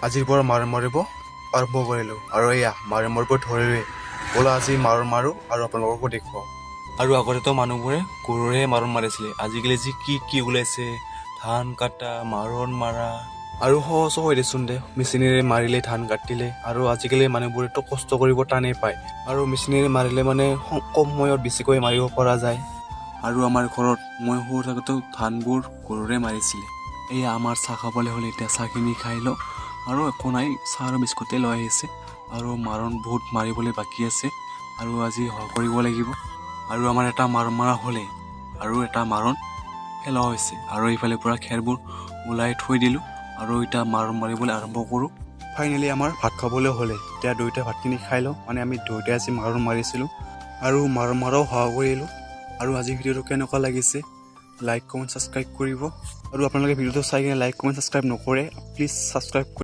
আজিৰ পৰা মাৰিব আৰম্ভ কৰিলোঁ আৰু এয়া মাৰিব ধৰিলোৱে। বোলা আজি মাৰো আৰু আপোনালোককো দেখুৱাওঁ। আৰু আগতেতো মানুহবোৰে গৰুৰে মাৰিছিলে। আজিকালি যি কি ওলাইছে, ধান কাটা, মাৰণ মাৰা আৰু সহজ হৈ দেচোন দে, মেচিনেৰে মাৰিলে ধান কাটিলে। আৰু আজিকালি মানুহবোৰেতো কষ্ট কৰিব টানেই পায় আৰু মেচিনেৰে মাৰিলে মানে কম সময়ত বেছিকৈ মাৰিব পৰা যায়। আৰু আমাৰ ঘৰত মই সৰু থাকোঁতেও ধানবোৰ গৰুৰে মাৰিছিলে। এয়া আমাৰ চাহ খাবলৈ হ'লে এতিয়া চাহখিনি খাই লওঁ আৰু একো নাই, চাহ আৰু বিস্কুটেই লৈ আহিছে। আৰু মাৰণ বহুত মাৰিবলৈ বাকী আছে আৰু আজি কৰিব লাগিব। আৰু আমাৰ এটা মাৰণ মাৰা হ'লে আৰু এটা মাৰণ পেলোৱা হৈছে আৰু এইফালে পৰা খেৰবোৰ ওলাই থৈ দিলোঁ আৰু এতিয়া মাৰণ মাৰিবলৈ আৰম্ভ কৰোঁ। ফাইনেলি আমাৰ ভাত খাবলৈ হ'লে এতিয়া দুয়োটা ভাতখিনি খাই লওঁ। মানে আমি দুয়োটাই আজি মাৰণ মাৰিছিলোঁ আৰু মাৰণ মৰাও সহায় কৰিলোঁ। আৰু আজি ভিডিঅ'টো কেনেকুৱা লাগিছে লাইক কমেণ্ট ছাবস্ক্ৰাইব কৰিব। আৰু আপোনালোকে ভিডিঅ'টো চাই কিনে লাইক কমেণ্ট ছাবস্ক্ৰাইব নকৰে, প্লিজ ছাবস্ক্ৰাইব